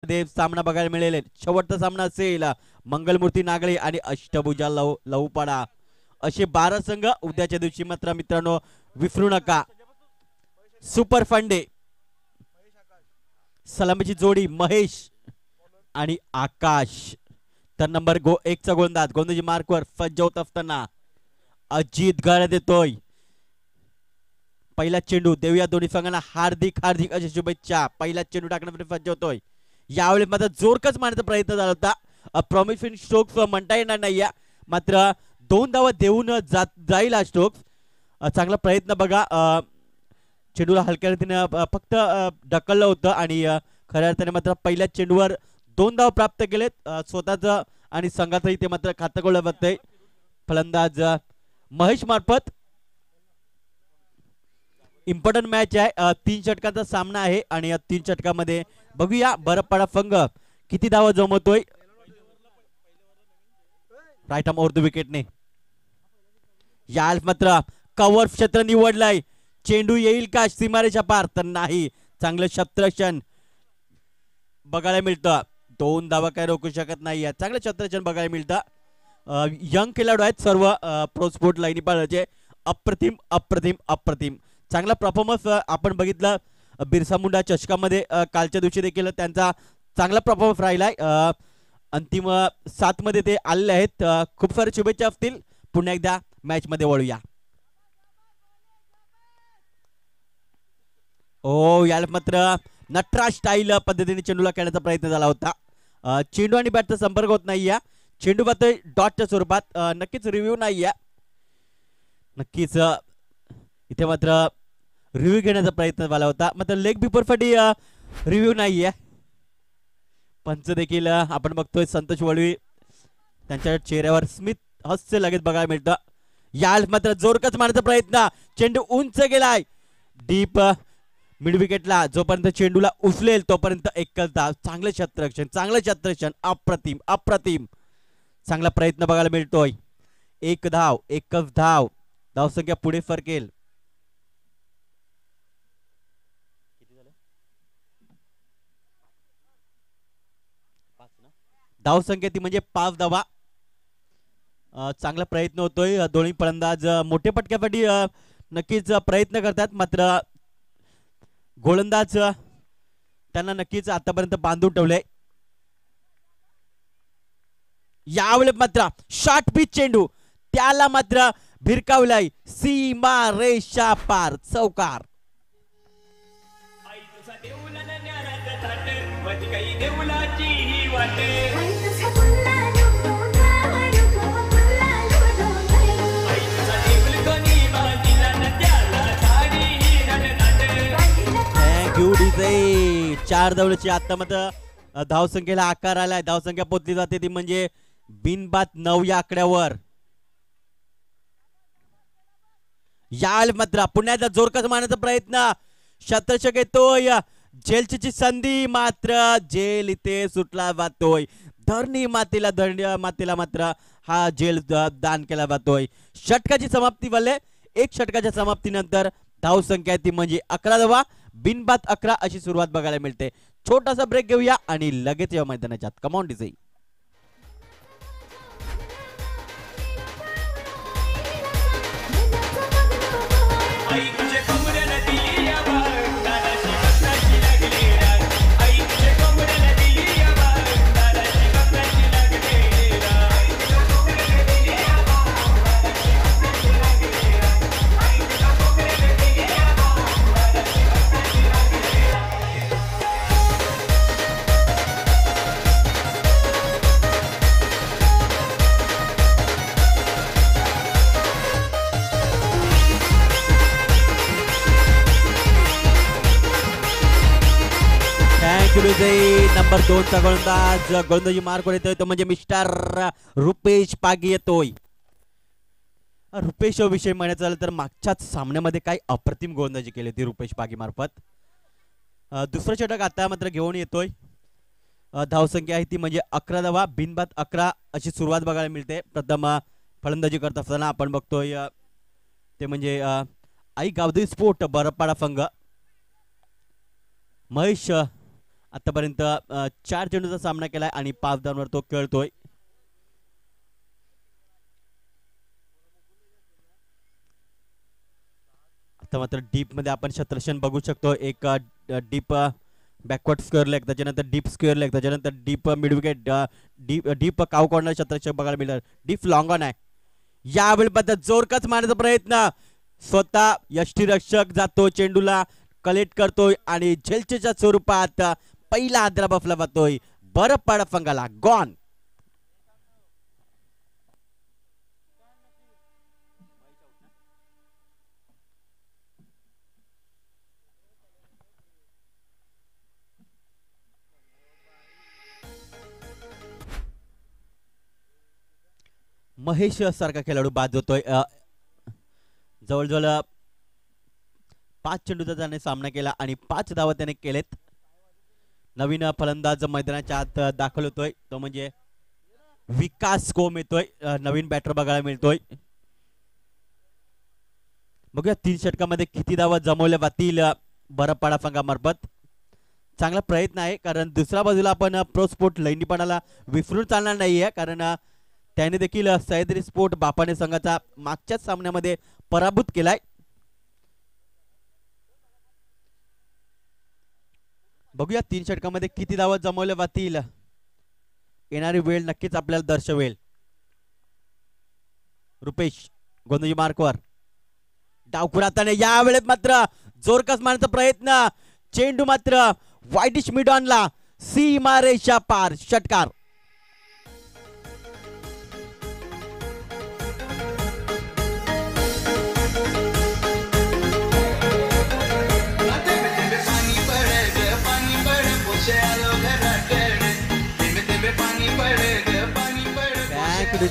मध्ये सामना बघायला मिळेल. शेवटचा सामना असेल मंगलमूर्ती नागळे आणि अष्टभुजा लवपाडा असे 12 संघ उद्याच्या दिवशी. मात्र मित्रांनो विसरू नका सुपर फंडे सलामीची जोडी महेश आणि आकाश. तर नंबर 1 चा गोलंदाजी मार्कवर फज्जवत असताना अजित गळ देतोय. पहिला चेंडू देऊया दोन्ही संघांना हार्दिक हार्दिक अशा शुभेच्छा. पहिला चेंडू टाकण्यासाठी फज्जवतोय. यावेळी मात्र जोरकस मारण्याचा प्रयत्न झाला होता. प्रॉमिसिंग स्ट्रोक्स म्हणता येणार नाही, मात्र 2 धावा देऊन जाईल हा स्ट्रोक्स. चांगला प्रयत्न बघा. चेंडूला हलक्या रीतीने फक्त ढकललं होतं आणि खऱ्या अर्थाने मात्र पहिल्या चेंडूवर 2 धाव प्राप्त केलेत. स्वतःच आणि संघाचंही ते मात्र खातं गोळा बघतंय फलंदाज महेश मार्फत. इम्पॉर्टंट मॅच आहे. 3 षटकांचा सामना आहे आणि या 3 षटकामध्ये बघूया बरपाडा संघ किती धावा जमवतोय. राईट आर्म ओव्हर द विकेटने. याल मात्र कव्हर क्षेत्र निवडलाय. चेंडू येईल का सीमारेच्या पार, तर नाही. चांगलं क्षेत्ररक्षण बघायला मिळतं. 2 धावा काय रोखू शकत नाही. चांगलं क्षेत्ररक्षण बघायला मिळतं. यंग खेळाडू आहेत सर्व प्रो स्पोर्ट लाईनी पाळायचे. अप्रतिम अप्रतिम अप्रतिम चांगला परफॉर्मन्स आपण बघितलं बिरसा मुंडा चषकामध्ये. कालच्या दिवशी देखील त्यांचा चांगला परफॉर्मन्स राहिलाय. अंतिम 7 मध्ये ते आलेले आहेत. खूप सारे शुभेच्छा असतील. पुन्हा एकदा मॅच मध्ये वळूया. ओ याला मात्र नटराज स्टाईल पद्धतीने चेंडूला खेळण्याचा प्रयत्न झाला होता. चेंडू आणि बॅटचा संपर्क होत नाहीये. चेंडू मात्र डॉटच्या स्वरूपात. नक्कीच रिव्ह्यू नाहीये. नक्कीच इथे मात्र रिव्ह्यू घेण्याचा प्रयत्न झाला होता. मात्र लेग बिफोर साठी रिव्ह्यू नाहीये. पंच देखील आपण बघतोय संतोष वळवी त्यांच्या चेहऱ्यावर स्मित हास्य लगेच बघायला मिळतं. याल मात्र जोरकस मारण्याचा प्रयत्न. चेंडू उंच गेलाय डीप मिड विकेटला. जोपर्यंत चेंडूला उचलेल तोपर्यंत एकच धाव. चांगलं क्षेत्ररक्षण चांगलं क्षेत्ररक्षण. अप्रतिम अप्रतिम चांगला प्रयत्न बघायला मिळतोय. 1 धाव एकच धाव. धावसंख्या पुढे फरकेल. धावसंख्या ती म्हणजे 5 धावा. चांगला प्रयत्न होतोय. दोन्ही फलंदाज मोठे पटक्यासाठी नक्कीच प्रयत्न करतात. मात्र गोलंदाज त्यांना नक्कीच आतापर्यंत बांधून ठेवलंय. यावेळी मात्र शॉर्ट पिच चेंडू त्याला मात्र भिरकावलाय सीमा रेषा पार. चौकार. थँक्यू. 4 धावची आता मात्र धावसंख्येला आकार आलाय. धावसंख्या पोचली जाते ती म्हणजे बिनबाद 9 या आकड्यावर. याल मात्र पुन्हा एकदा जोरकस मारण्याचा प्रयत्न. शतशक येतोय. जेलची संधी मात्र जेल इथे सुटला जातोय. धरणी मातेला मात्र हा जेल दान केला जातोय. षटकाची समाप्ती वाले 1 षटकाच्या समाप्तीनंतर धावसंख्या ती म्हणजे 11 धावा. बिनबाद 11 अशी सुरुवात बघायला मिळते. छोटासा ब्रेक घेऊया आणि लगेच या मैदानाच्या कमांड डिझाईन. नंबर 2 चा गोलंदाजी मार्कवर येतोय तो म्हणजे मिस्टर रुपेश पागी येतोय. रुपेश विषयी म्हणायचं झालं तर मागच्याच सामन्यामध्ये काही अप्रतिम गोलंदाजी केली होती रुपेश पागी मार्फत. दुसरं षटक आता मात्र घेऊन येतोय. धावसंख्या आहे ती म्हणजे 11 धावा. बिनबाद 11 अशी सुरुवात बघायला मिळते. प्रथम फलंदाजी करत असताना आपण बघतोय ते म्हणजे आई गावदेवी स्पोर्ट बरपाडा संघ. महेश आतापर्यंत 4 चेंडूचा सामना केलाय आणि 5 धावांवर तो खेळतोय. आता मात्र डीप मध्ये आपण शतरक्षण बघू शकतो. एक डीप बॅकवर्ड स्क्वेअर लेग, त्याच्यानंतर डीप स्क्वेअर लेग, त्याच्यानंतर डीप मिड विकेट, डीप काव कॉर्नर शतरक्षक बघायला मिळणार. डीप लॉंग ऑन आहे. यावेळी पद्धत जोरकस मारण्याचा प्रयत्न, स्वतः यष्टीरक्षक जातो, चेंडूला कलेक्ट करतोय आणि झेलचेच्या स्वरूपात पहिला आदरा बफला जातोय. बरं पाडा फंगाला गॉन. महेश सारखा खेळाडू बाद होतोय. जवळजवळ 5 चेंडूचा त्याने सामना केला आणि 5 धावा त्याने केलेत. नवीन फलंदाज मैदानाच्या आत दाखल होतोय, तो म्हणजे विकास कोम येतोय. नवीन बॅटर बघायला मिळतोय. बघूया 3 षटकामध्ये किती धावा जमवल्या जातील बरपाडा संघामार्फत. चांगला प्रयत्न आहे, कारण दुसऱ्या बाजूला आपण प्रो स्पोर्ट लैंडीपणाला विसरून चालणार नाहीये, कारण त्याने देखील सह्याद्री स्पोर्ट बापाने संघाचा मागच्याच सामन्यामध्ये पराभूत केलाय. बघूया 3 षटकामध्ये किती धावा जमवल्या जातील. येणारी वेळ नक्कीच आपल्याला दर्शवेल. रुपेश गोंधळी मार्कवर डावखुराताने या वेळेत मात्र जोरकस मारण्याचा प्रयत्न, चेंडू मात्र वाईटिश मिडॉनला सीमारेषा पार. षटकार.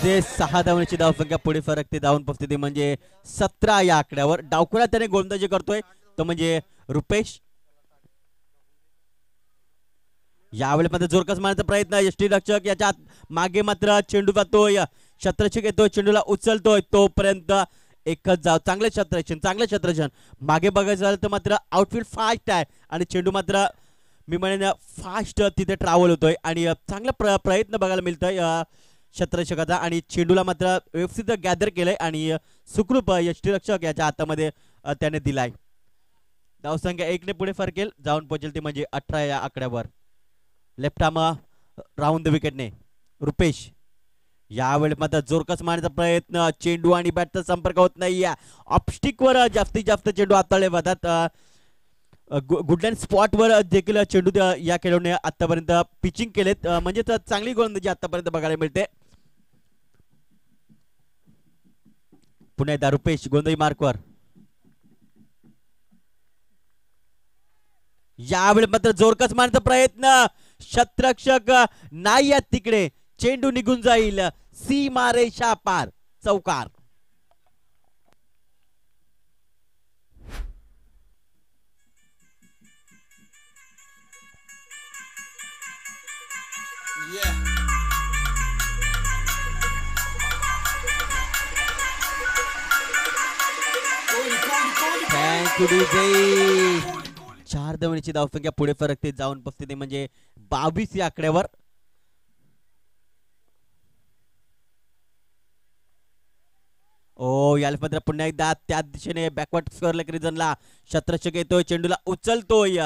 जे 6 धावांची धावसंख्या पुढे फरकते. धावून पस्तीस म्हणजे 17 या आकड्यावर. डावखुरा त्याने गोलंदाजी करतोय, तो म्हणजे रुपेश. यावेळी मध्ये जोरकस मारण्याचा प्रयत्न, यष्टीरक्षक याच्या मागे मात्र चेंडू जातोय, शतरक्षक येतोय, चेंडूला उचलतोय, तोपर्यंत एकच धाव. चांगले क्षेत्ररक्षण. मागे बघायचं झालं तर मात्र आउटफील्ड फास्ट आहे आणि चेंडू मात्र मी म्हणेन फास्ट तिथे ट्रॅव्हल होतोय आणि चांगला प्रयत्न बघायला मिळतोय क्षेत्ररक्षकाचा आणि चेंडूला मात्र व्यवस्थित गॅदर केलंय आणि सुखरूप यष्टीरक्षक याच्या हातामध्ये त्याने दिलाय. धावसंख्या 1 ने पुढे फरकेल, जाऊन पोहोचेल ती म्हणजे 18 या आकड्यावर. लेफ्ट आर्म राऊंड द विकेटने रुपेश. यावेळी मात्र जोरकस मारण्याचा प्रयत्न, चेंडू आणि बॅटचा संपर्क होत नाही. ऑफस्टिक वर जास्तीत जास्त चेंडू हाताळले जातात. गुडलँड स्पॉट वर देखील चेंडू या खेळाडूने आतापर्यंत पिचिंग केलेत, म्हणजे चांगली गोलंदाजी आतापर्यंत बघायला मिळते. पुन्हा एकदा रुपेश गोंधळी मार्कवर. यावेळी मात्र जोरकस मारण्याचा प्रयत्न, क्षेत्ररक्षक नाही आहेत तिकडे, चेंडू निघून जाईल सीमारेषा पार. चौकार. थँक्यू. 4 धावांची धावसंख्या पुढे फरकते, जाऊन पस्तीस म्हणजे 22 या आकड्यावर. याला मात्र पुन्हा एकदा त्या दिशेने बॅकवर्ड स्क्वेअर लेग रिजनला क्षेत्ररक्षक येतोय, चेंडूला उचलतोय,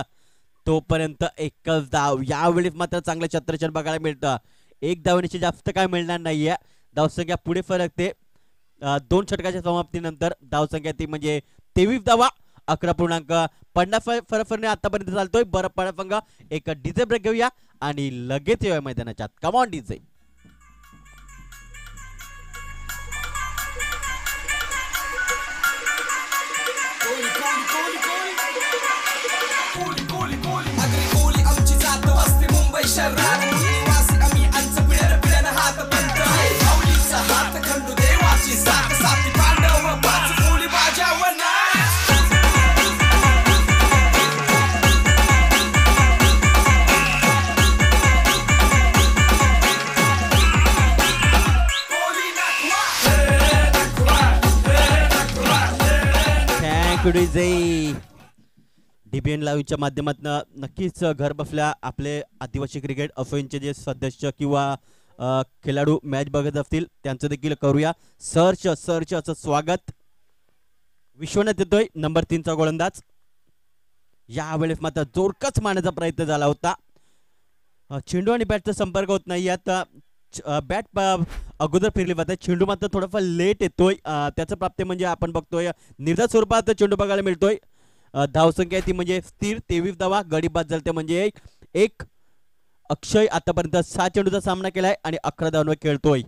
तोपर्यंत एकच धाव. यावेळी मात्र चांगलं क्षेत्ररक्षण बघायला मिळतं. 1 धावांची जास्त काय मिळणार नाहीये. धावसंख्या पुढे फरकते. 2 षटकाच्या समाप्तीनंतर धावसंख्या ती म्हणजे 23 धावा. 11.50 फरफरने आतापर्यंत चालतोय. बरं पडफंगा एक डीजे ब्रेक घेऊया आणि लगेच येऊया मैदानाच्या. Come on DJ. DBN लाईव्हच्या माध्यमातून नक्कीच घर बसल्या आपले आदिवासी क्रिकेट असोसिएशनचे जे सदस्य किंवा खेळाडू मॅच बघत असतील त्यांचं देखील करूया सर्च असं स्वागत. विश्वनाथ येतोय नंबर 3 चा गोलंदाज. यावेळेस मात्र जोरकस मारण्याचा प्रयत्न झाला होता. चेंडू आणि बॅटचा संपर्क होत नाही. आता बॅट अगोदर फिरली जाते, चेंडू मात्र थोडाफार लेट येतोय. त्याचं प्राप्ती म्हणजे आपण बघतोय निर्धार स्वरूपात चेंडू बघायला मिळतोय. धावसंख्या ती म्हणजे स्थिर 23 धावा. गडी बाद झालते म्हणजे एक. अक्षय आतापर्यंत 6 चेंडूचा सामना केलाय आणि 11 धावांवर खेळतोय.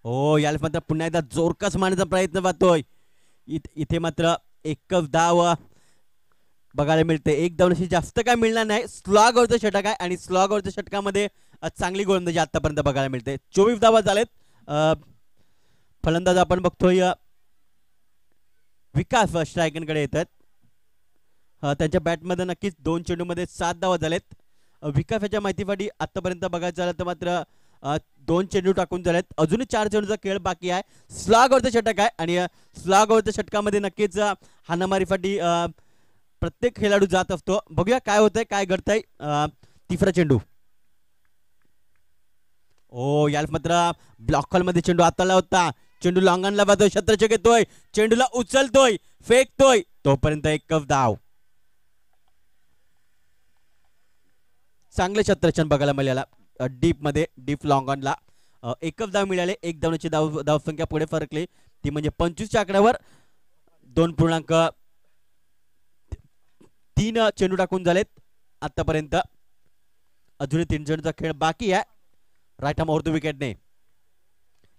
हो याला मात्र पुन्हा एकदा जोरकस मारण्याचा प्रयत्न करतोय. इथे मात्र एकच धाव बघायला मिळते. एक धावशी जास्त काय मिळणार नाही. स्लॉगवरचं षटक आहे आणि स्लॉगवरच्या षटकामध्ये चांगली गोलंदाजी आतापर्यंत बघायला मिळते. 24 धावा झालेत. फलंदाज आपण बघतोय विकास स्ट्रायकरकडे येतात. त्यांच्या बॅटमध्ये नक्कीच 2 चेंडूमध्ये 7 धावा झालेत. विकासाच्या माहितीसाठी आतापर्यंत बघायचं झालं तर मात्र 2 चेंडू टाकून झालेत. अजूनही 4 चेंडूचा खेळ बाकी आहे. स्लॉगवरचं षटक आहे आणि स्लॉगवरच्या षटकामध्ये नक्कीच हाणामारीसाठी प्रत्येक खेळाडू जात असतो. बघूया काय होतंय काय घडतंय. तिसरा चेंडू. ओ याला मात्र ब्लॉक मध्ये चेंडू आताला होता. चेंडू लॉंगनला जातोय. शत्रक्षक येतोय, चेंडूला उचलतोय, फेकतोय, तोपर्यंत एक कप धाव. चांगले क्षेत्ररक्षण बघायला मिळाला डीप मध्ये. डीप लॉंगॉनला एकच धाव मिळाले. एक धावण्याची धावसंख्या पुढे फरकली ती म्हणजे 25 च्या आकड्यावर 2.3 चेंडू टाकून झालेत आतापर्यंत. अजूनही 3 चेंडूचा खेळ बाकी आहे. राईट आर्म ओव्हर विकेटने.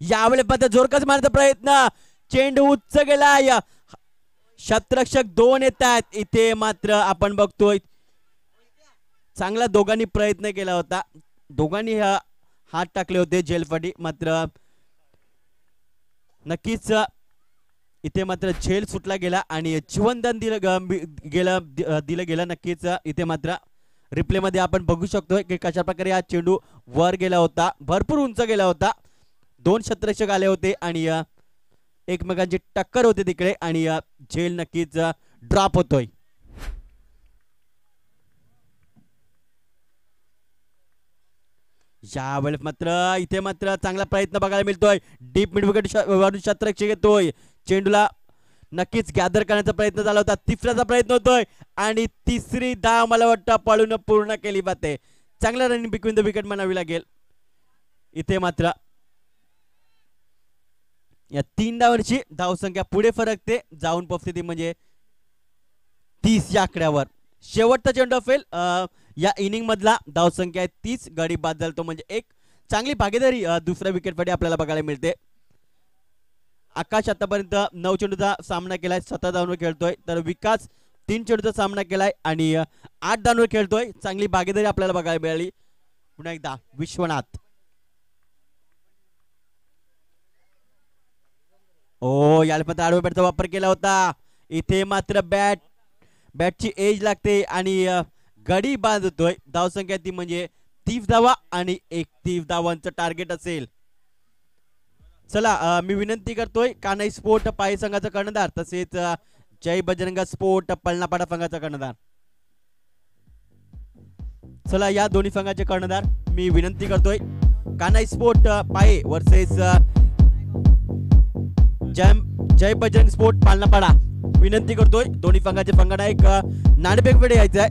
यावेळेस मात्र जोरकस मारण्याचा प्रयत्न. चेंडू उच्च गेलाय. क्षेत्ररक्षक 2 येत आहेत. इथे मात्र आपण बघतोय चांगला दोघांनी प्रयत्न केला होता. दोघांनी हात टाकले होते झेलसाठी. मात्र नक्कीच इथे मात्र झेल सुटला गेला आणि जीवनदान दिलं गेलं. नक्कीच इथे मात्र रिप्ले मध्ये आपण बघू शकतो की कशा प्रकारे हा चेंडू वर गेला होता. भरपूर उंच गेला होता. 2 क्षेत्ररक्षक आले होते आणि एकमेकांची टक्कर होते तिकडे आणि झेल नक्कीच ड्रॉप होतोय. यावेळेस मात्र इथे मात्र चांगला प्रयत्न बघायला मिळतोय. डीप मिड विकेट वरून क्षेत्ररक्षक येतोय. चेंडूला नक्कीच गॅदर करण्याचा प्रयत्न झाला होता. तिसऱ्याचा प्रयत्न होतोय आणि तिसरी धाव मला वाटतं पळून पूर्ण केली जाते. चांगला रनिंग बिटवीन द विकेट म्हणावी लागेल. इथे मात्र या 3 धावांची धावसंख्या पुढे फरकते जाऊन पोहोचते ती म्हणजे 30 या आकड्यावर. शेवटचा चेंडू असेल या इनिंग मधला. धावसंख्या आहे 30. गडी बाद झाला तो म्हणजे एक. चांगली भागीदारी दुसऱ्या विकेटसाठी आपल्याला बघायला मिळते. आकाश आतापर्यंत 9 चेंडूचा सामना केलाय, 17 धावांवर खेळतोय. तर विकास 3 चेंडूचा सामना केलाय आणि 8 धावांवर खेळतोय. चांगली भागीदारी आपल्याला बघायला मिळाली. पुन्हा एकदा विश्वनाथ. ओ याला मात्र आडव्या बॅटचा वापर केला होता. इथे मात्र बॅटची एज लागते आणि गडी बाद होतोय. धावसंख्या ती म्हणजे 30 धावा आणि 31 धावांचं टार्गेट असेल. चला मी विनंती करतोय कानाई स्पोर्ट पाय संघाचा कर्णधार तसेच जय बजरंग स्पोर्ट पलनापाडा संघाचा कर्णधार. चला या दोन्ही संघाचे कर्णधार मी विनंती करतोय. कानाई स्पोर्ट पाये वर्सेस जय बजरंग स्पोर्ट पालनापाडा. विनंती करतोय दोन्ही संघाचे संघनायक नाणेफेककडे यायचं आहे.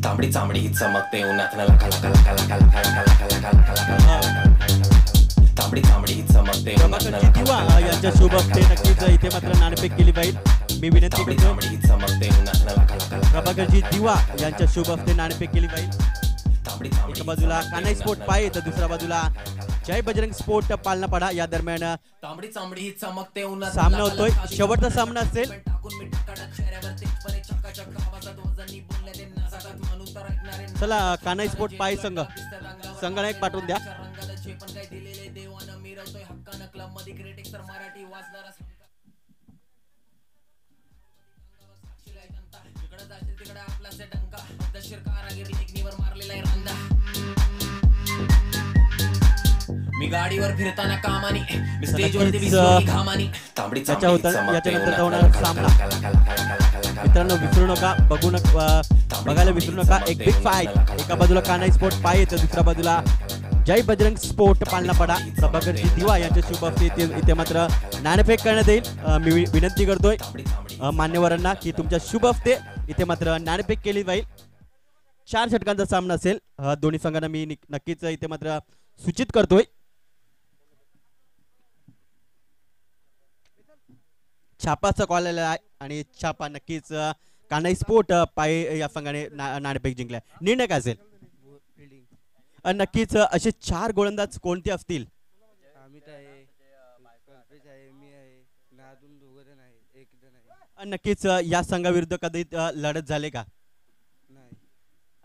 तांबडी चांबडी ही चमकते उन्हात लका लका लका लका लका लका लका लका लका. तांबडी चांबडी ही चमकते उन्हात लका दिवा यांच्या शुभ हस्ते नक्कीच इथे मात्र नाणेफेक केली पाहिजे. मी विनंती करतो प्रभाकरजी दिवा यांच्या शुभ हस्ते नाणेफेक केली पाहिजे. एका बाजूला कानाई स्पोर्ट पाय तर दुसऱ्या बाजूला जय बजरंग स्पोर्ट पालनापाडा. या दरम्यान सामना होतोय. शेवटचा सामना असेल. चला कानाई स्पोर्ट पाय संघनायक पाठवून द्या. मी गाडीवर फिरताना कामानी मी स्टेजवरती विसरली घामानी तांबडी याच्या याच्यानंतर होणार सामना. मित्रांनो विसरू नका, बघायला विसरू नका. एक बिग फाईट, एका बाजूला कान्हाई स्पोर्ट पाय तर दुसऱ्या बाजूला जय बजरंग स्पोर्ट पालनापाडा प्रभाकरजी दिवा यांच्या शुभ हस्ते इथे मात्र नाणेफेक करण्यात येईल. मी विनंती करतोय मान्यवरांना की तुमच्या शुभ हस्ते इथे मात्र नाणेफेक केली जाईल. 4 षटकांचा सामना असेल दोन्ही संघांना मी नक्कीच इथे मात्र सूचित करतोय. छापाचा कॉल आलेला आहे आणि छापा नक्कीच कान्हाई स्पोर्ट पाय या संघाने नाणेफेक जिंकलाय. निर्णय काय असेल? नक्कीच असे 4 गोलंदाज कोणते असतील? नक्कीच या संघाविरुद्ध कधी लढत झाले का?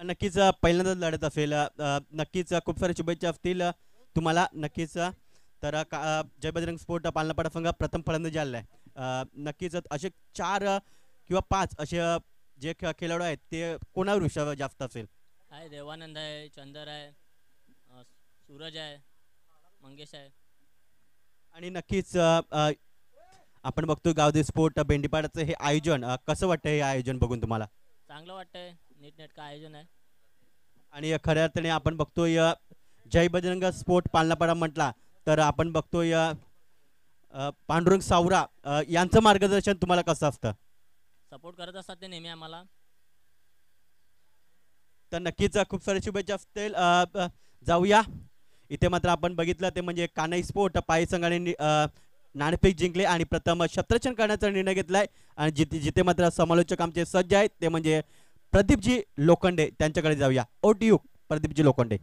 नक्कीच पहिल्यांदाच लढत असेल. नक्कीच खूप साऱ्या शुभेच्छा असतील तुम्हाला. नक्कीच तर जय बजरंग स्पोर्ट पालनापाडा संघ प्रथम फलंदाजी आलेला आहे. नक्कीच असे 4 किंवा 5 असे जे खेळाडू आहेत ते कोणावर विश्वास जास्त असेल? आहे देवानंद आहे, चंदर आहे, सूरज आहे, मंगेश आहे. आणि नक्कीच आपण बघतो गावदे स्पोर्ट बेंडीपाड्याचं हे आयोजन कसं वाटतं? हे आयोजन बघून तुम्हाला चांगलं वाटतंय, नीटनेटकं आयोजन आहे. आणि खऱ्या अर्थाने आपण बघतोय जय बजरंग स्पोर्ट पालनापाडा म्हटला तर आपण बघतोय पांडुरंग सावरा यांचं मार्गदर्शन तुम्हाला कसं असतं? सपोर्ट करत असतात ते नेहमी आम्हाला. तर नक्कीच खूप साऱ्या शुभेच्छा असतील. जाऊया इथे मात्र आपण बघितलं ते म्हणजे कान्हाई स्पोर्ट पाय संघाने नाणेफेक जिंकले आणि प्रथम क्षेत्ररक्षण करण्याचा निर्णय घेतलाय. आणि जिथे मात्र समालोचक आमचे सज्ज आहेत ते म्हणजे प्रदीपजी लोखंडे, त्यांच्याकडे जाऊया. ओटीयू प्रदीपजी लोखंडे.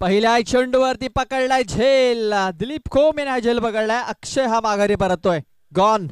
पहिल्या चेंडूवरती पकडलाय झेल. दिलीप खोम याने झेल पकडलाय. अक्षय हा माघारी परततोय. गॉन.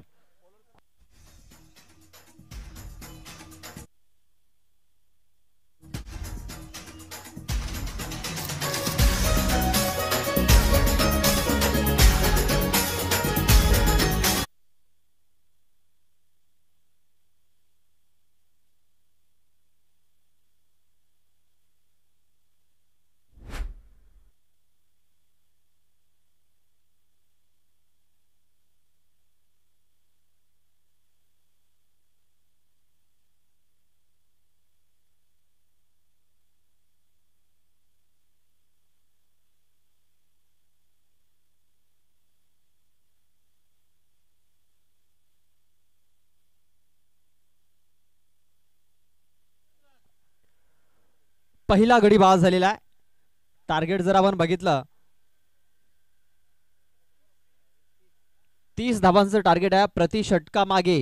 पहिला गडी बाद झालेला आहे. टार्गेट जर आपण बघितलं 30 धावांचं टार्गेट आहे. प्रति षटका मागे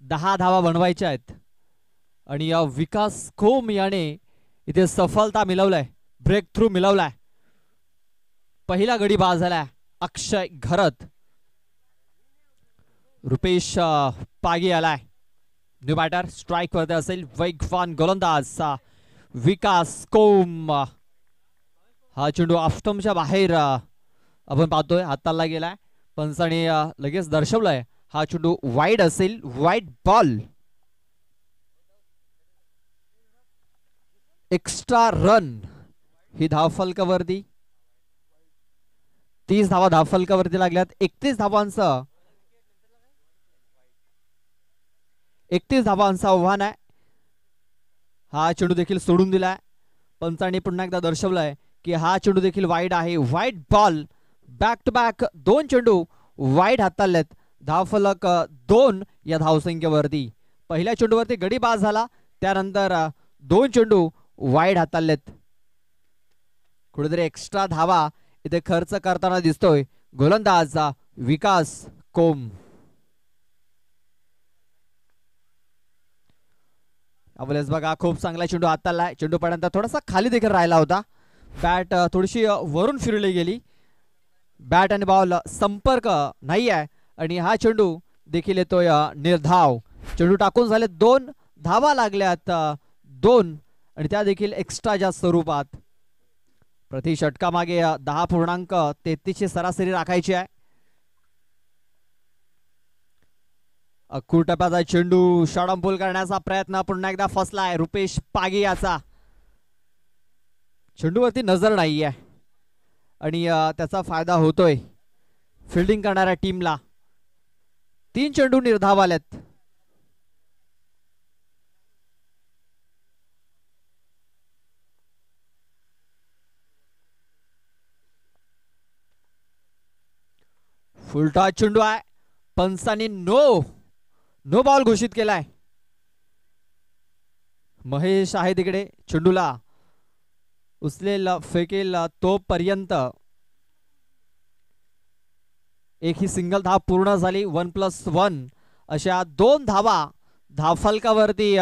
10 धावा बनवायच्या आहेत. आणि या विकास खोम याने इथे सफलता मिळवलाय, ब्रेक थ्रू मिळवलाय. पहिला गडी बाद झालाय. अक्षय घरत. रुपेश पागी आलाय. न्यू बॅटर स्ट्राइक वरती असेल. वेगवान गोलंदाज विकास कोम. हा चेंडू ऑफस्टंपच्या बाहेर आपण पाहतोय हाताला गेलाय. पंचाने लगेच दर्शवलंय हा चेंडू वाईड असेल. Wide ball. एक्स्ट्रा रन ही धाव फलकावरती 30 धावा धावफलकावरती लागल्यात. 31 धावांचं 31 धावांचं आव्हान आहे. हा चेंडू देखील सोडून दिलाय. पंचांनी पुन्हा एकदा दर्शवलंय की हा चेंडू देखील वाईड आहे. Wide ball. Back to back 2 चेंडू वाईड हाताळलेत. धावफलक 2 या धावसंख्येवरती. पहिल्या चेंडूवरती गडी बाद झाला, त्यानंतर 2 चेंडू वाईड हाताळलेत. कुठेतरी एक्स्ट्रा धावा इथे खर्च करताना दिसतोय गोलंदाज विकास कोम. अवलेस बघा खूप चांगला चेंडू हाताळलाय. चेंडू पडल्यानंतर थोडासा खाली देखील राहिला होता. बॅट थोडीशी वरून फिरवली गेली. बॅट आणि बॉल संपर्क नाही आहे आणि हा चेंडू देखील येतोय निर्धाव. चेंडू टाकून झाले 2 धावा लागल्यात 2 आणि त्या देखील एक्स्ट्राच्या स्वरूपात. प्रति षटकामागे 10.33 सरासरी राखायची आहे. अक्कू टप्प्याचा चेंडू षडंपूल करण्याचा प्रयत्न पुन्हा एकदा फसलाय रुपेश पागियाचा. चेंडूवरती नजर नाहीये आणि त्याचा फायदा होतोय फिल्डिंग करणाऱ्या टीमला. 3 चेंडू निर्धाव आलेत. फुलटॉस चेंडू आहे. पंचांनी नो बॉल घोषित केलाय. महेश आहे तिकडे. चेंडूला उचलेल फेकेल तोपर्यंत एक ही सिंगल धाव पूर्ण झाली. 1+1 अशा 2 धावा धावफलकावरती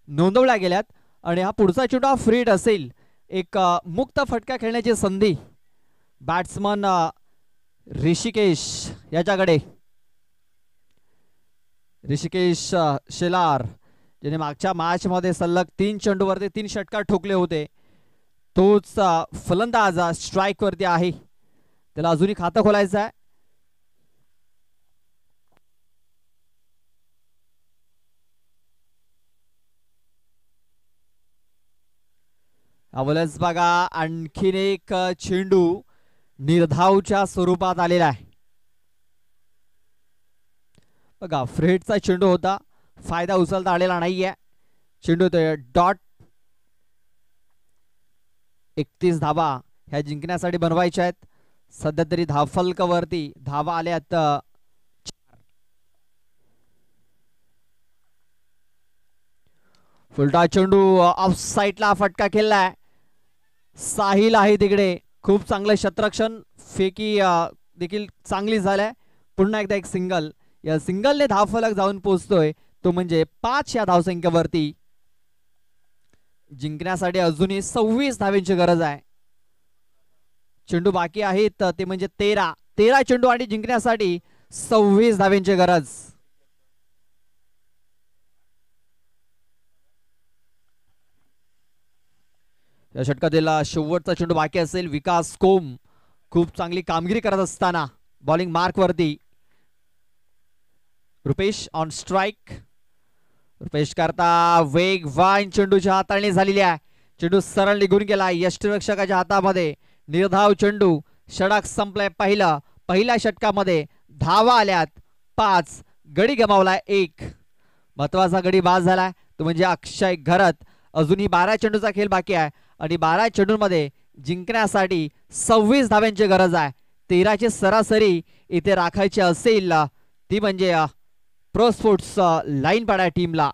नोंदवल्या गेल्यात आणि हा पुढचा चेंडू फ्रीड असेल. एक मुक्त फटका खेळण्याची संधी बॅट्समन ऋषिकेश याच्याकडे. ऋषिकेश शेलार ज्याने मागच्या मॅच मध्ये सलग 3 चेंडूवरती 3 षटकार ठोकले होते, तोच फलंदाज स्ट्राइक वरती आहे. त्याला अजूनही खातं खोलायचं आहे. अवलच बघा आणखीन एक चेंडू निर्धावच्या स्वरूपात आलेला आहे. बघा फ्रेडचा चेंडू होता, फायदा उचलता आलेला नाहीये. चेंडू डॉट. 31 धावा ह्या जिंकण्यासाठी बनवायच्या आहेत. सध्या तरी धावफलकावरती धावा आल्यात 4. फुलटा चेंडू ऑफ साइडला फटका खेळलाय. साहिल आहे तिकडे. खूप चांगलं क्षेत्ररक्षण. फेकी देखील चांगली झालाय. पुन्हा एकदा एक सिंगल. या सिंगलने धावफलक जाऊन पोहोचतोय तो म्हणजे 5 या धावसंख्येवरती. जिंकण्यासाठी अजूनही 26 धावांची गरज आहे. चेंडू बाकी आहेत ते म्हणजे 13 चेंडू आणि जिंकण्यासाठी 26 धावांची गरज. या षटकातील शेवटचा चेंडू बाकी असेल. विकास कोम खूप चांगली कामगिरी करत असताना बॉलिंग मार्क वरती. Rupesh on strike. रुपेश करता वेगवान चेंडूच्या हाताळणी झालेली आहे. चेंडू सरळ निघून गेला यष्टिरक्षकाच्या हातामध्ये. निर्धाव चेंडू. षटक संपलाय. पहिल्या षटकामध्ये धावा आल्यात 5. गडी गमावलाय 1. महत्वाचा गडी बाद झालाय तो म्हणजे अक्षय घरत. अजूनही 12 चेंडूचा खेळ बाकी आहे आणि 12 चेंडूंमध्ये जिंकण्यासाठी 26 धावांची गरज आहे. 13ची सरासरी इथे राखायची असेल ती म्हणजे प्रो स्पोर्ट्स लाईन पाडा टीमला.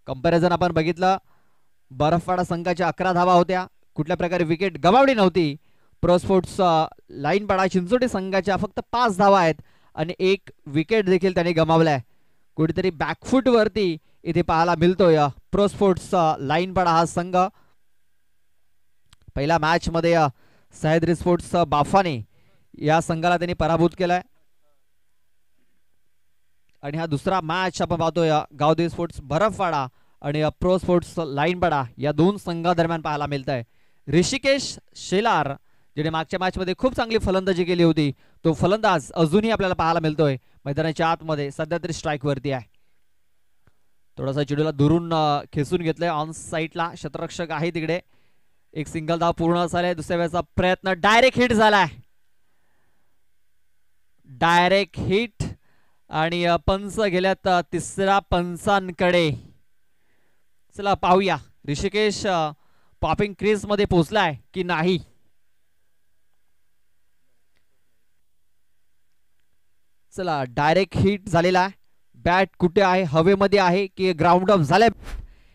कंपॅरिझन आपण बघितलं. बर्फवाडा संघाच्या 11 धावा होत्या. कुठल्या प्रकारे विकेट गमावली नव्हती. प्रो स्पोर्ट्स लाईन पाडा चिंचोटी संघाच्या फक्त 5 धावा आहेत आणि 1 विकेट देखील त्यांनी गमावलाय. कुठेतरी बॅकफुट वरती इथे पाहायला मिळतोय प्रो स्पोर्ट्स लाईन पाडा हा संघ. पहिल्या मॅच मध्ये सह्याद्री स्पोर्ट्स बाफाने या संघाला त्यांनी पराभूत केलाय आणि हा दुसरा मॅच आपण पाहतोय गावदेवी स्पोर्ट्स बरफवाडा आणि प्रो स्पोर्ट्स लाईनपाडा या 2 संघादरम्यान पाहायला मिळत आहे. ऋषिकेश शेलार ज्याने मागच्या मॅच मध्ये खूप चांगली फलंदाजी केली होती, तो फलंदाज अजूनही आपल्याला पाहायला मिळतोय मैदानाच्या आतमध्ये. सध्या तरी स्ट्राइक वरती आहे. थोडासा चेंडूला दुरून खेचून घेतलंय. ऑन साइडला क्षेत्ररक्षक आहे तिकडे. एक सिंगल धाव पूर्ण झाले. दुसऱ्या वेळेचा प्रयत्न डायरेक्ट हिट झालाय. डायरेक्ट हिट आणि पंच गेल्यात तिसऱ्या पंचांकडे. चला पाहूया ऋषिकेश पॉपिंग क्रीज मध्ये पोहोचलाय की नाही. चला डायरेक्ट हिट झालेला आहे. बॅट कुठे आहे, हवेमध्ये आहे की ग्राउंड अप झाले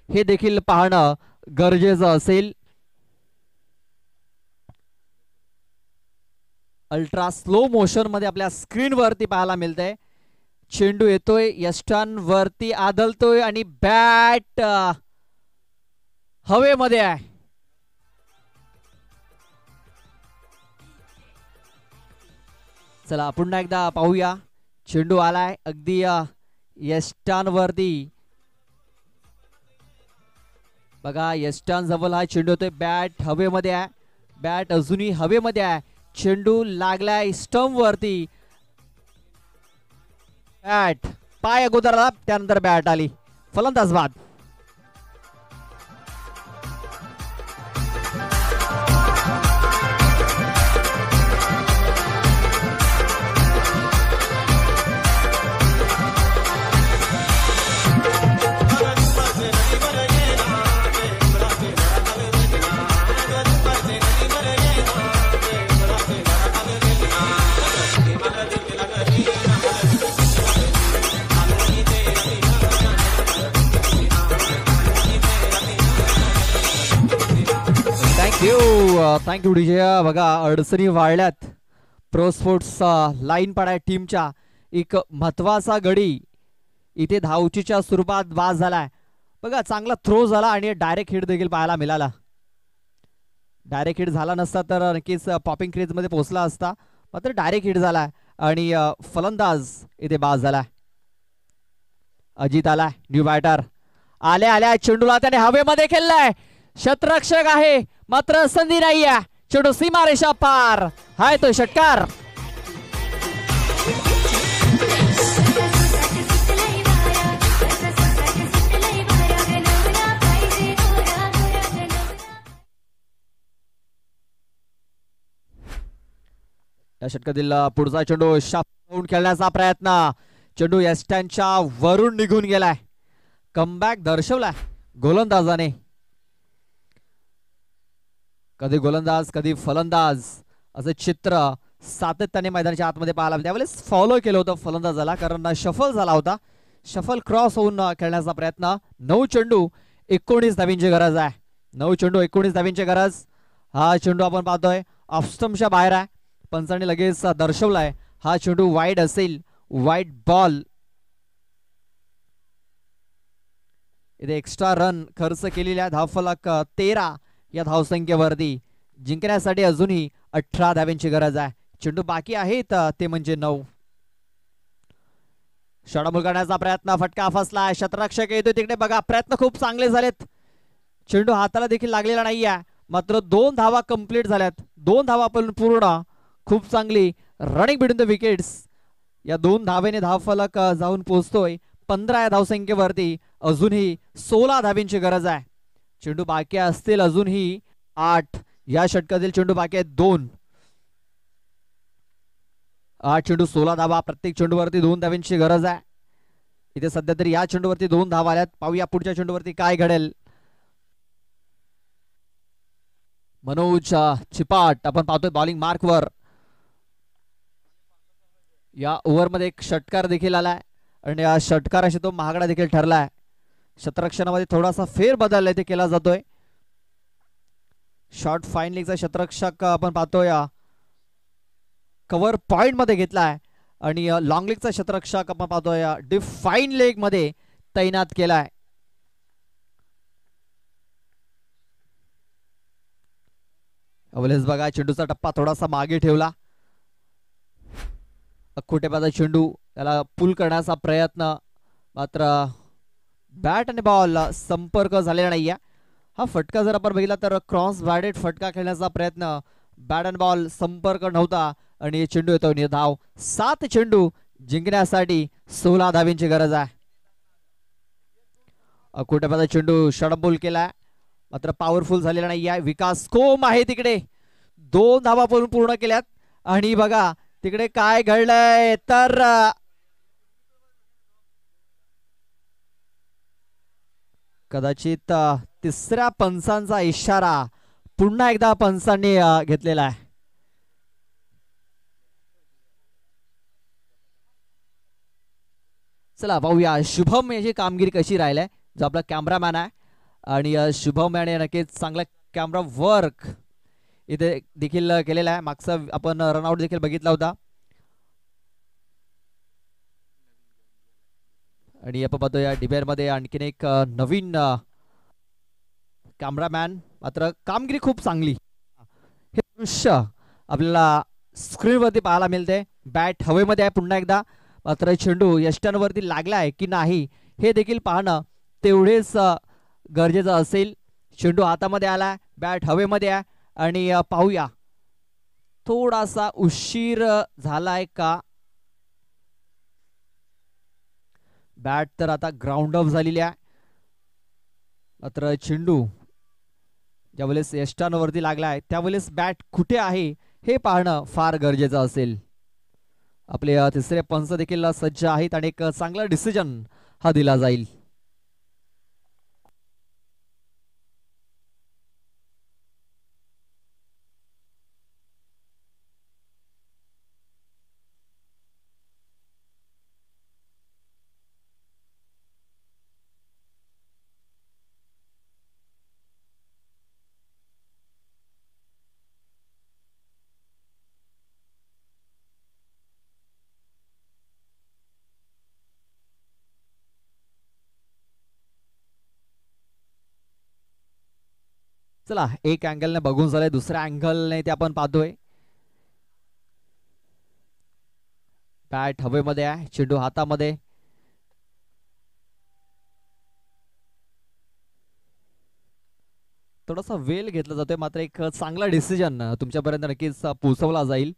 हे देखील पाहणं गरजेचं असेल. अल्ट्रा स्लो मोशन मध्ये आपल्या स्क्रीन वरती पाहायला मिळतंय. चेंडू येतोय, यष्टन वरती आदलतोय आणि बॅट हवेमध्ये आहे. चला पुन्हा एकदा पाहूया. चेंडू आलाय अगदी यष्टान वरती. बघा यष्टान जवळ हा चेंडू होतोय. बॅट हवेमध्ये आहे. बॅट अजूनही हवेमध्ये आहे. चेंडू लागलाय स्टंप वरती. बॅट पाय अगोदर आला, त्यानंतर बॅट आली. फलंदाज बाद. Thank you DJ. बघा अडचणी वाढल्यात. प्रो स्पोर्ट्स लाईन पडाय टीमच्या एक महत्वाचा गडी इथे धावचीच्या स्वरूपात बाद झालाय. बघा चांगला थ्रो झाला आणि डायरेक्ट हिट देखील पाहायला मिळाला. डायरेक्ट हिट झाला नसता तर नक्कीच पॉपिंग क्रेज मध्ये पोहोचला असता, मात्र डायरेक्ट हिट झालाय आणि फलंदाज इथे बाद झालाय. अजित आलाय न्यू बॅटर. आल्या आल्या चेंडूला त्याने हवेमध्ये खेळलाय. शतरक्षक आहे मात्र संधी नाही आहे. चेंडू सीमारेषा पार. हाय तो षटकार. या षटकातील पुढचा चेंडू शाफ्ट खेळण्याचा प्रयत्न. चेंडू यस्टॅनच्या वरून निघून गेलाय. कमबॅक दर्शवलाय गोलंदाजाने. कधी गोलंदाज कधी फलंदाज असं चित्र सातत्याने मैदानाच्या आतमध्ये पाहायला. त्यावेळेस फॉलो केलं होतं फलंदाजाला कारण शफल झाला होता. शफल क्रॉस होऊन खेळण्याचा प्रयत्न. 9 चेंडू 19 धावींची गरज आहे. 9 चेंडू 19 धावींची गरज. हा चेंडू आपण पाहतोय ऑफ स्टंपच्या बाहेर आहे. पंचाने लगेच दर्शवलाय हा चेंडू वाईड असेल. Wide ball. इथे एक्स्ट्रा रन खर्च केलेल्या धावफलक 13 या धावसंख्येवरती. जिंकण्यासाठी अजूनही 18 धाव्यांची गरज आहे. चेंडू बाकी आहेत ते म्हणजे 9. षटमूल करण्याचा प्रयत्न. फटका फसला. शतरक्षक येतो तिकडे. बघा प्रयत्न खूप चांगले झालेत. चेंडू हाताला देखील लागलेला नाहीये, मात्र 2 धावा कंप्लीट झाल्यात. 2 धावा पण पूर्ण. खूप चांगली रनिंग बिटवीन द विकेट्स. या 2 धावेने धावफलक जाऊन पोहोचतोय 15 या धावसंख्येवरती. अजूनही 16 धावींची गरज आहे. चेंडू बाकी असतील अजूनही 8. या षटकातील चेंडू बाकी आहेत 2. 8 चेंडू 16 धावा. प्रत्येक चेंडूवरती 2 धावींची गरज आहे. इथे सध्या तरी या चेंडूवरती 2 धावा आल्यात. पाहूया पुढच्या चेंडूवरती काय घडेल. मनोज चिपाट आपण पाहतोय बॉलिंग मार्कवर. या ओव्हरमध्ये एक षटकार देखील आलाय आणि या षटकाराशी तो महागडा देखील ठरलाय. शतरक्षणामध्ये थोडासा फेरबदल इथे केला जातोय. शॉर्ट फाईन लेगचा शतरक्षक आपण पाहतोय कव्हर पॉइंट मध्ये घेतलाय आणि लॉंग लेगचा शतरक्षक आपण पाहतोय डीप फाईन लेग मध्ये तैनात केलाय. अवलेस बघा चेंडूचा टप्पा थोडासा मागे ठेवला. अखोटेबाजा चेंडू त्याला पुल करण्याचा प्रयत्न, मात्र बॅट आणि बॉल संपर्क झालेला नाहीये. हा फटका जर आपण बघितला तर क्रॉस बार्डेड फटका खेळण्याचा प्रयत्न. बॅट आणि बॉल संपर्क नव्हता आणि चेंडू येतो धाव. 7 चेंडू जिंकण्यासाठी 16 धावींची गरज आहे. अखोटेबाजा चेंडू षटबॉल केलाय मात्र पॉवरफुल झालेला नाही आहे. विकास कोम आहे तिकडे, 2 धावा पूर्ण केल्यात. आणि बघा तिकडे काय घडलंय तर कदाचित तिसऱ्या पंचांचा इशारा पुन्हा एकदा पंचांनी घेतलेला आहे. चला पाहूया शुभम याची कामगिरी कशी राहिली, जो आपला कॅमेरामॅन आहे. आणि शुभम याने नक्कीच चांगला कॅमेरा वर्क इथे देखील केलेला आहे. मागचा आपण रनआउट देखील बघितला होता. आणि आपण पाहतो या डिबेअरमध्ये आणखीन एक नवीन कॅमेरामॅन. मात्र कामगिरी खूप चांगली, हे दृश्य आपल्याला स्क्रीनवरती पाहायला मिळते. बॅट हवेमध्ये आहे पुन्हा एकदा, मात्र चेंडू यष्ट्यांवरती लागलाय की नाही हे देखील पाहणं तेवढेच गरजेचं असेल. चेंडू हातामध्ये आलाय, बॅट हवेमध्ये आहे. आणि पाहूया थोडासा उशीर झालाय का. बॅट तर आता ग्राउंड ऑफ झालेली आहे, मात्र चेंडू ज्यावेळेस यष्टांवरती लागलाय त्यावेळेस बॅट कुठे आहे हे पाहणं फार गरजेचं असेल. आपले तिसरे पंच देखील सज्ज आहेत आणि एक चांगला डिसिजन हा दिला जाईल. चला एक अँगलने बघून झालंय, दुसऱ्या अँगलने ते आपण पाहतोय. बॅट हवेमध्ये आहे, चेंडू हातामध्ये. थोडासा वेल घेतला जातोय, मात्र एक चांगला डिसिजन तुमच्यापर्यंत नक्कीच पोहोचवला जाईल.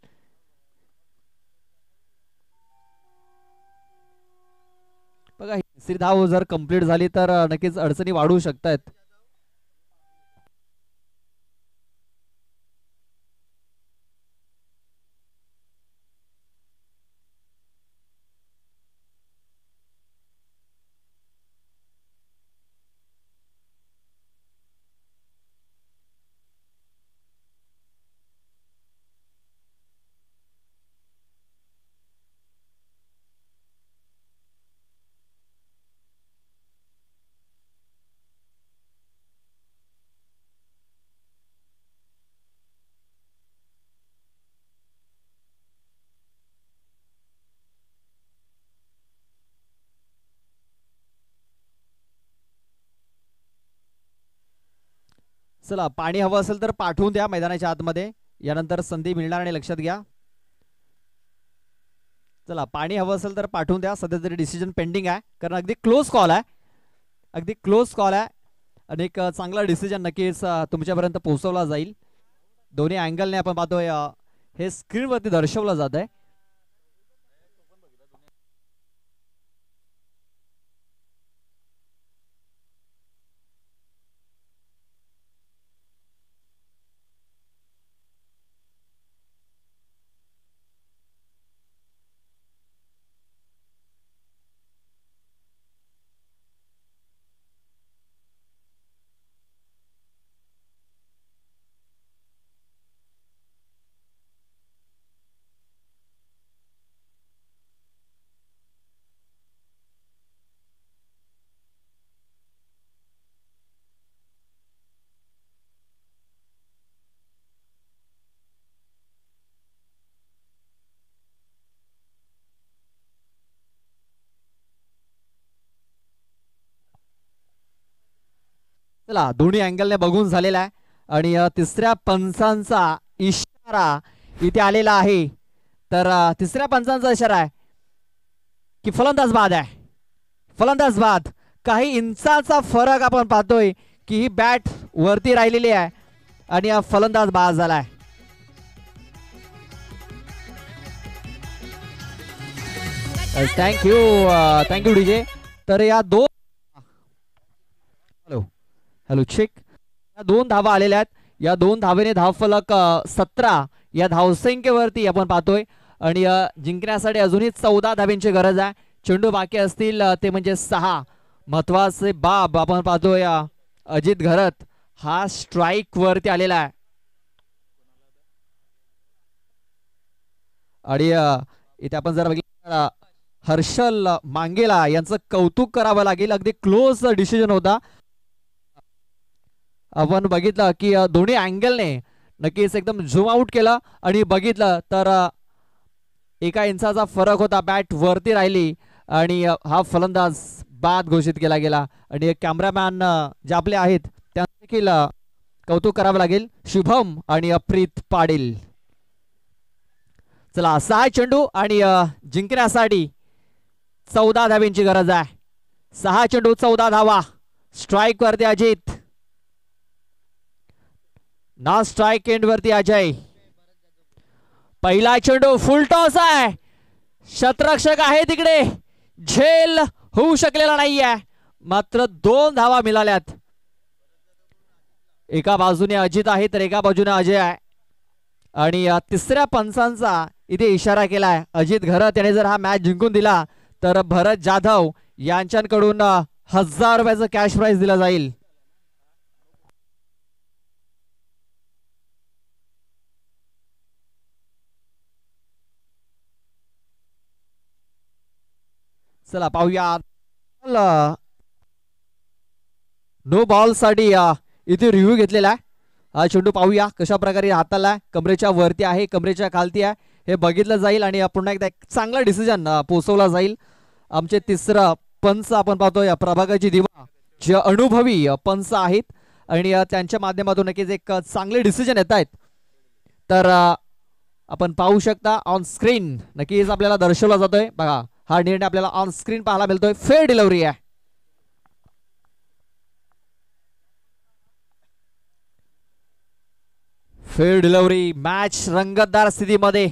बघा तिसरी धाव जर कंप्लीट झाली तर नक्कीच अडचणी वाढू शकतात. चला पाणी हवं असेल तर पाठवून द्या मैदानाच्या आतमध्ये, यानंतर संधी मिळणार नाही, लक्षात घ्या. चला पाणी हवं असेल तर पाठवून द्या. सध्या तरी डिसिजन पेंडिंग आहे, कारण अगदी क्लोज कॉल आहे, अगदी क्लोज कॉल आहे. आणि एक चांगला डिसिजन नक्कीच तुमच्यापर्यंत पोहोचवला जाईल. दोन्ही अँगलने आपण पाहतोय हे स्क्रीनवरती दर्शवलं जात आहे. चला दोन्ही अँगलने बघून झालेला आहे. आणि तिसऱ्या पंचांचा इशारा इथे आलेला आहे. तर तिसऱ्या पंचांचा इशारा आहे की फलंदाज बाद आहे, फलंदाज बाद. काही इंचाचा फरक आपण पाहतोय की ही बॅट वरती राहिलेली आहे आणि फलंदाज बाद झालाय. Thank you DJ. तर या दोन हॅलो चेक 2 धावा आलेल्या आहेत. या 2 धावेने धावफलक 17 या धावसंख्येवरती आपण पाहतोय आणि जिंकण्यासाठी अजूनही 14 धाव्यांची गरज आहे. चेंडू बाकी असतील ते म्हणजे 6. महत्वाचे बाब आपण पाहतोय अजित घरत हा स्ट्राईक वरती आलेला आहे आणि इथे आपण जर बघितलं हर्षल मांगेला यांचं कौतुक करावं लागेल. अगदी क्लोज डिसिजन होता. आपण बघितलं की दोन्ही अँगलने नक्कीच एकदम झूम आउट केलं आणि बघितलं तर 1 इंचाचा फरक होता. बॅट वरती राहिली आणि हा फलंदाज बाद घोषित केला गेला आणि कॅमेरामॅन जे आपले आहेत त्यांना देखील कौतुक करावं लागेल. शुभम आणि अप्रीत पाटील. चला 6 चेंडू आणि जिंकण्यासाठी 14 धाव्यांची गरज आहे. 6 चेंडू 14 धावा. स्ट्राईक वरती अजित. ना स्ट्राईक एंड वरती अजय. पहिला चेंडू फुल टॉस आहे. शतरक्षक आहे तिकडे. झेल होऊ शकलेला नाहीये. मात्र 2 धावा मिळाल्यात. एका बाजूने अजित आहे तर एका बाजूने अजय आहे आणि तिसऱ्या पंचांचा इथे इशारा केलाय. अजित घरत याने जर हा मॅच जिंकून दिला तर भरत जाधव यांच्याकडून 1000 रुपयाचं कॅश प्राइज दिला जाईल. चला पाहूया. नो बॉल साठी इथे रिव्ह्यू घेतलेला आहे. हा चेंडू पाहूया कशा प्रकारे हाताला कमरेच्या वरती आहे कमरेच्या खालती आहे हे बघितलं जाईल आणि पुन्हा एकदा एक चांगला डिसिजन पोहोचवला जाईल. आमचे तिसरा पंच आपण पाहतोय प्रभागाची दिवा जे अनुभवी पंच आहेत आणि त्यांच्या माध्यमातून नक्कीच एक चांगले डिसिजन येत आहेत. तर आपण पाहू शकता ऑन स्क्रीन नक्कीच आपल्याला दर्शवला जातोय. बघा हा निर्णय आपल्याला ऑन स्क्रीन पाहायला मिळतोय. फेअर डिलिव्हरी आहे. Fair delivery. मॅच रंगतदार स्थितीमध्ये.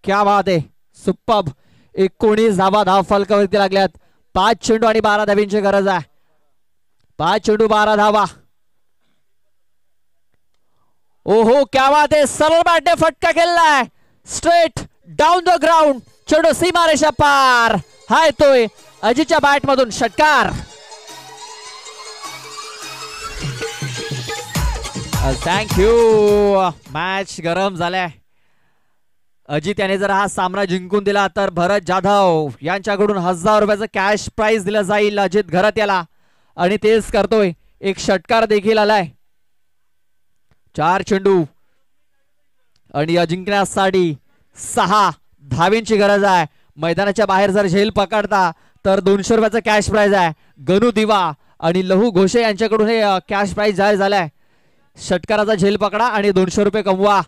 क्या बात आहे. सुपर्ब. 19 धावा धाव फलकावरती लागल्यात. 5 चेंडू आणि 12 धाव्यांची गरज आहे. 5 चेंडू 12 धावा. ओहो क्या बात आहे. सरळ बॅटने फटका केलाय. Straight down the ground. चेंडू सीमारेषा पार. हा येतोय अजितच्या बॅट मधून षटकार. थँक्यू. मॅच गरम झालाय. अजित याने जर हा सामना जिंकून दिला तर भरत जाधव यांच्याकडून 1000 रुपयाचं कॅश प्राइज दिलं जाईल अजित घरत याला आणि तेच करतोय. एक षटकार देखील आलाय. 4 चेंडू आणि जिंकण्यासाठी 6 धावेंची गरज आहे. मैदानाच्या बाहेर जर झेल पकडता तर 200 रुपयाचं कॅश प्राइज आहे. गणू दिवा आणि लहू घोषे यांच्याकडून हे कॅश प्राइज जाहीर झालाय. षटकाराचा झेल पकडा आणि 200 रुपये कमवा.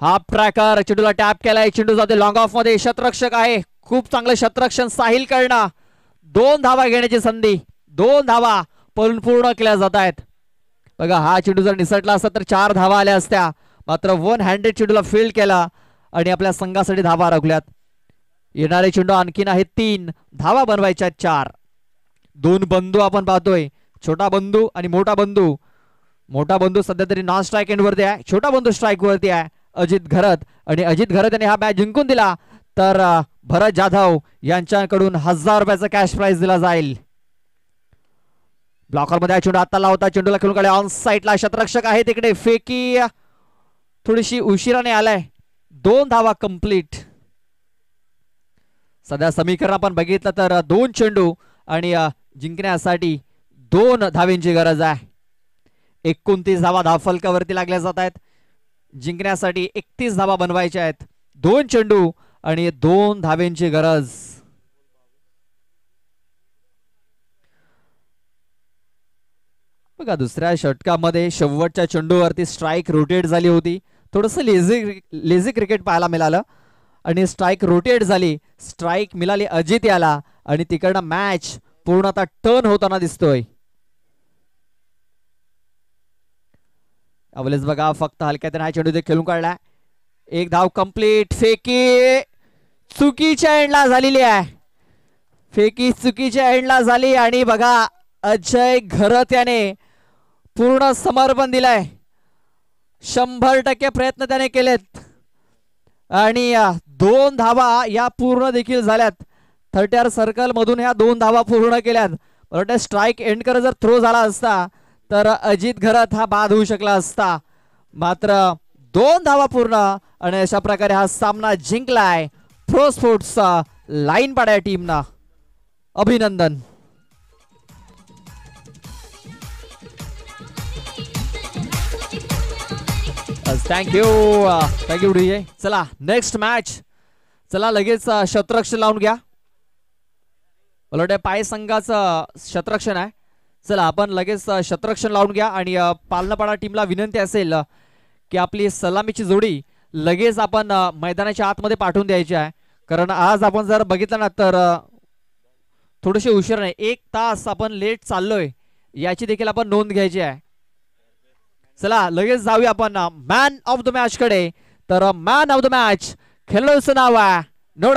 हा ट्रॅकर चेंडूला टॅप केलाय. चेंडू जाते लॉंग ऑफ मध्ये. शतरक्षक आहे. खूप चांगलं शतरक्षण साहिल करणं. 2 धावा घेण्याची संधी. 2 धावा पूर्ण केल्या जात आहेत. बघा हा चेंडू जर निसटला असता तर 4 धावा आल्या असत्या. मात्र 1 हँडेड चेंडूला फील्ड केला आणि आपल्या संघासाठी धावा राखल्यात. येणारे चेंडू आणखीन आहेत 3 धावा बनवायच्या 4. 2 बंधू आपण पाहतोय. छोटा बंधू आणि मोठा बंधू. मोठा बंधू सध्या तरी नॉन स्ट्राईक एंड वरती आहे. छोटा बंधू स्ट्राईक वरती आहे. अजित घरत आणि अजित घरत यांनी हा मॅच जिंकून दिला तर भरत जाधव यांच्याकडून 1000 रुपयाचा कॅश प्राइज दिला जाईल. ब्लॉकर मध्ये चेंडू आता लावता. चेंडूला खेळून काढले. ऑन साईडला शतरक्षक आहे तिकडे. फेकी थोडीशी उशिराने आलाय. 2 धावा कंप्लीट. सध्या समीकरण आपण बघितलं तर 2 चेंडू आणि जिंकण्यासाठी 2 धावेंची गरज आहे. 29 धावा धावफलकावरती लागल्या जात आहेत. जिंकण्यासाठी 31 धावा बनवायच्या आहेत. 2 चेंडू आणि 2 धावेंची गरज. बघा दुसऱ्या षटकामध्ये शेवटच्या चेंडूवरती स्ट्राईक रोटेट झाली होती. थोडंसं लेझी क्रिकेट पाहायला मिळालं आणि स्ट्राईक रोटेट झाली. स्ट्राईक मिळाली अजित याला आणि तिकडनं मॅच पूर्ण आता टर्न होताना दिसतोय. अवलेच बघा फक्त हलक्यात हा चेंडू खेळून काढला. 1 धाव कंप्लीट. फेकी चुकीच्या एंडला झालेली आहे. फेकी चुकीच्या एंडला झाली आणि बघा अजय घरत याने पूर्ण समर्पण दिलंय. 100% प्रयत्न त्याने केलेत आणि 2 धावा या पूर्ण देखील झाल्यात. 30 सर्कल मधून ह्या 2 धावा पूर्ण केल्यात. बरोबर स्ट्राईक एंड कर जर थ्रो झाला असता तर अजित घरत हा बाद होऊ शकला असता. मात्र 2 धावा पूर्ण आणि अशा प्रकारे हा सामना जिंकलाय प्रो स्पोर्ट्स लाईन पाड्या टीमना. अभिनंदन. Thank you DJ. चला नेक्स्ट मॅच. चला लगेच शतरक्षण लावून घ्या. पाय संघाचं शतरक्षण आहे. चला आपण लगेच शतरक्षण लावून घ्या आणि पालनापाडा टीमला विनंती असेल की आपली सलामीची जोडी लगेच आपण मैदानाच्या आतमध्ये पाठवून द्यायची आहे. कारण आज आपण जर बघितलं ना तर थोडेसे उशीर नाही, 1 तास आपण लेट चाललोय याची देखील आपण नोंद घ्यायची आहे. चला लगेच जाऊया आपण मॅन ऑफ द मॅच कडे. तर मॅन ऑफ द मॅच खेळाडूचं नाव आहे नो डाऊट